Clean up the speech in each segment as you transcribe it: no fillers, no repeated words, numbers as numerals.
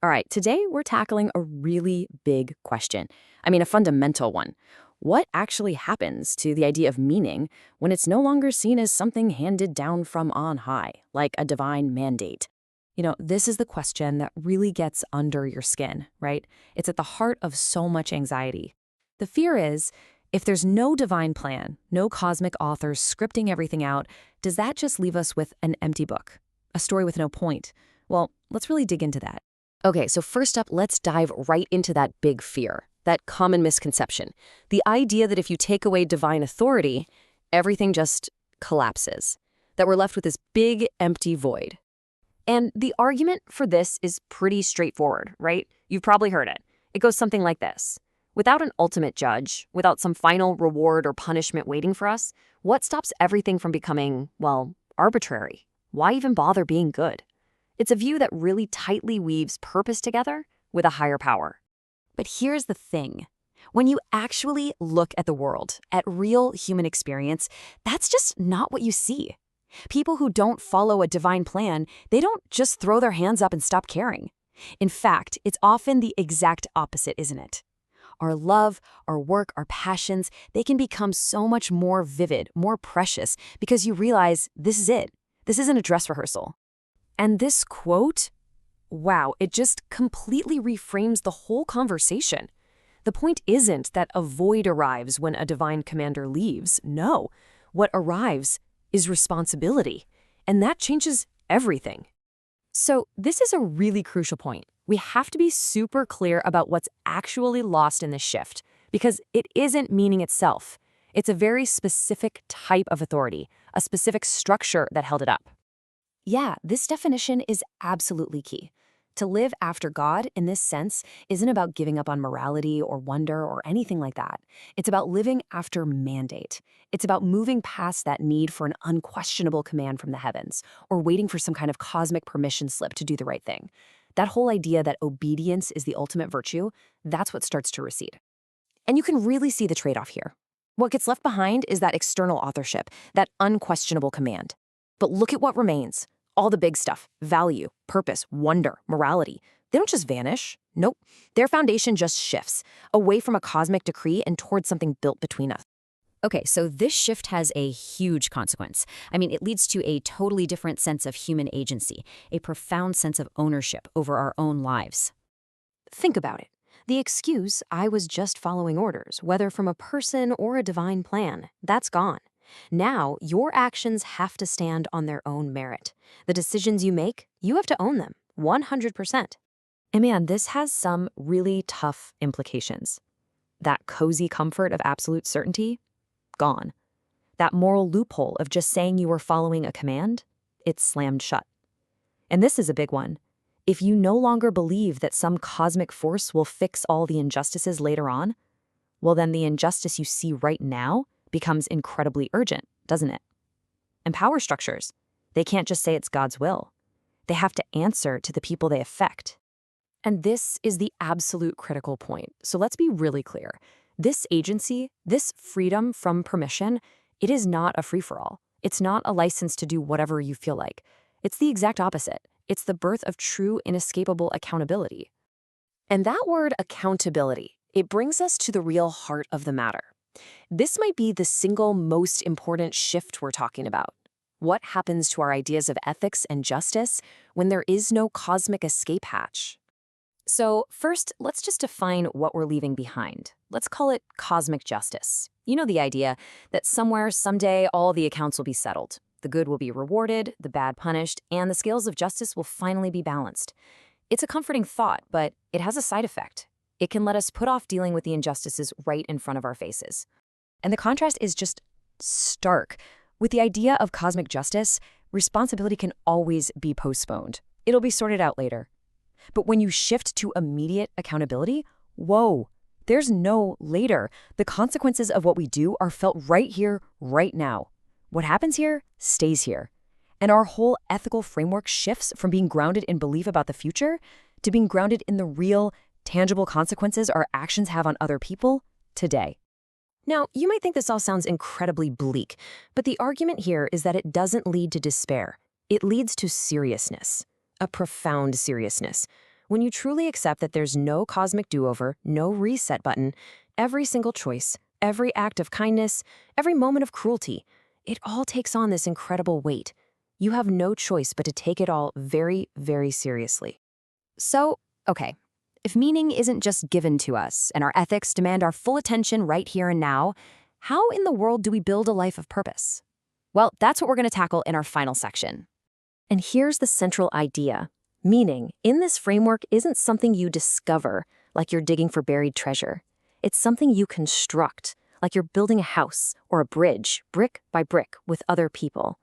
All right, today we're tackling a really big question. I mean, a fundamental one. What actually happens to the idea of meaning when it's no longer seen as something handed down from on high, like a divine mandate? This is the question that really gets under your skin, right? It's at the heart of so much anxiety. The fear is, if there's no divine plan, no cosmic authors scripting everything out, does that just leave us with an empty book? A story with no point? Well, let's really dig into that. Okay, so first up, let's dive right into that big fear, that common misconception. The idea that if you take away divine authority, everything just collapses, that we're left with this big, empty void. And the argument for this is pretty straightforward, right? You've probably heard it. It goes something like this. Without an ultimate judge, without some final reward or punishment waiting for us, what stops everything from becoming, well, arbitrary? Why even bother being good? It's a view that really tightly weaves purpose together with a higher power. But here's the thing. When you actually look at the world, at real human experience, that's just not what you see. People who don't follow a divine plan, they don't just throw their hands up and stop caring. In fact, it's often the exact opposite, isn't it? Our love, our work, our passions, they can become so much more vivid, more precious, because you realize this is it. This isn't a dress rehearsal. And this quote, wow, it just completely reframes the whole conversation. The point isn't that a void arrives when a divine commander leaves. No, what arrives is responsibility, and that changes everything. So this is a really crucial point. We have to be super clear about what's actually lost in this shift, because it isn't meaning itself. It's a very specific type of authority, a specific structure that held it up. Yeah, this definition is absolutely key. To live after God in this sense isn't about giving up on morality or wonder or anything like that. It's about living after mandate. It's about moving past that need for an unquestionable command from the heavens or waiting for some kind of cosmic permission slip to do the right thing. That whole idea that obedience is the ultimate virtue, that's what starts to recede. And you can really see the trade-off here. What gets left behind is that external authorship, that unquestionable command. But look at what remains. All the big stuff, value, purpose, wonder, morality, they don't just vanish. Nope. Their foundation just shifts, away from a cosmic decree and towards something built between us. Okay, so this shift has a huge consequence. I mean, it leads to a totally different sense of human agency, a profound sense of ownership over our own lives. Think about it. The excuse, I was just following orders, whether from a person or a divine plan, that's gone. Now, your actions have to stand on their own merit. The decisions you make, you have to own them, 100%. And man, this has some really tough implications. That cozy comfort of absolute certainty, gone. That moral loophole of just saying you were following a command, it's slammed shut. And this is a big one. If you no longer believe that some cosmic force will fix all the injustices later on, well then the injustice you see right now becomes incredibly urgent, doesn't it? And power structures, they can't just say it's God's will. They have to answer to the people they affect. And this is the absolute critical point. So let's be really clear. This agency, this freedom from permission, it is not a free-for-all. It's not a license to do whatever you feel like. It's the exact opposite. It's the birth of true, inescapable accountability. And that word accountability, it brings us to the real heart of the matter. This might be the single most important shift we're talking about. What happens to our ideas of ethics and justice when there is no cosmic escape hatch? So first, let's just define what we're leaving behind. Let's call it cosmic justice. You know the idea that somewhere, someday, all the accounts will be settled. The good will be rewarded, the bad punished, and the scales of justice will finally be balanced. It's a comforting thought, but it has a side effect. It can let us put off dealing with the injustices right in front of our faces. And the contrast is just stark. With the idea of cosmic justice, responsibility can always be postponed. It'll be sorted out later. But when you shift to immediate accountability, whoa, there's no later. The consequences of what we do are felt right here, right now. What happens here stays here. And our whole ethical framework shifts from being grounded in belief about the future to being grounded in the real, tangible consequences our actions have on other people today. Now, you might think this all sounds incredibly bleak, but the argument here is that it doesn't lead to despair. It leads to seriousness, a profound seriousness. When you truly accept that there's no cosmic do-over, no reset button, every single choice, every act of kindness, every moment of cruelty, it all takes on this incredible weight. You have no choice but to take it all very, very seriously. So, okay, if meaning isn't just given to us and our ethics demand our full attention right here and now, how in the world do we build a life of purpose? Well, that's what we're going to tackle in our final section. And here's the central idea. Meaning, in this framework, isn't something you discover, like you're digging for buried treasure. It's something you construct, like you're building a house or a bridge, brick by brick, with other people.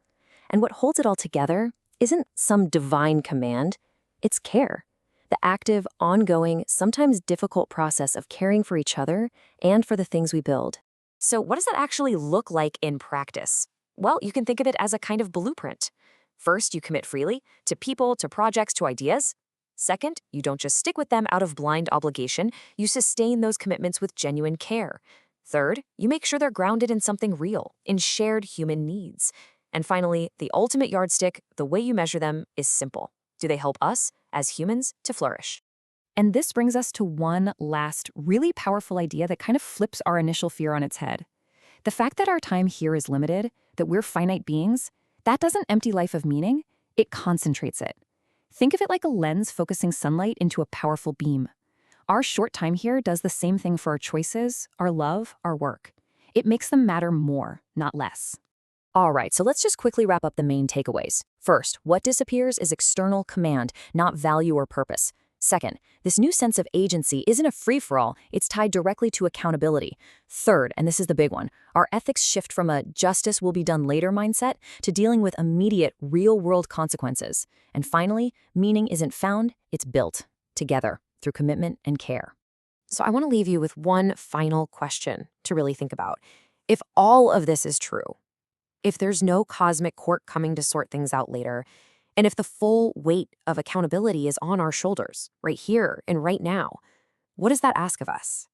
And what holds it all together isn't some divine command, it's care. The active, ongoing, sometimes difficult process of caring for each other and for the things we build. So what does that actually look like in practice? Well, you can think of it as a kind of blueprint. First, you commit freely to people, to projects, to ideas. Second, you don't just stick with them out of blind obligation, you sustain those commitments with genuine care. Third, you make sure they're grounded in something real, in shared human needs. And finally, the ultimate yardstick, the way you measure them, is simple. Do they help us, as humans, to flourish? And this brings us to one last really powerful idea that kind of flips our initial fear on its head. The fact that our time here is limited, that we're finite beings, that doesn't empty life of meaning, it concentrates it. Think of it like a lens focusing sunlight into a powerful beam. Our short time here does the same thing for our choices, our love, our work. It makes them matter more, not less. All right, so let's just quickly wrap up the main takeaways. First, what disappears is external command, not value or purpose. Second, this new sense of agency isn't a free-for-all, it's tied directly to accountability. Third, and this is the big one, our ethics shift from a justice will be done later mindset to dealing with immediate, real-world consequences. And finally, meaning isn't found, it's built, together, through commitment and care. So I want to leave you with one final question to really think about. If all of this is true, if there's no cosmic court coming to sort things out later, and if the full weight of accountability is on our shoulders, right here and right now, what does that ask of us?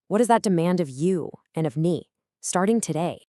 What does that demand of you and of me, starting today?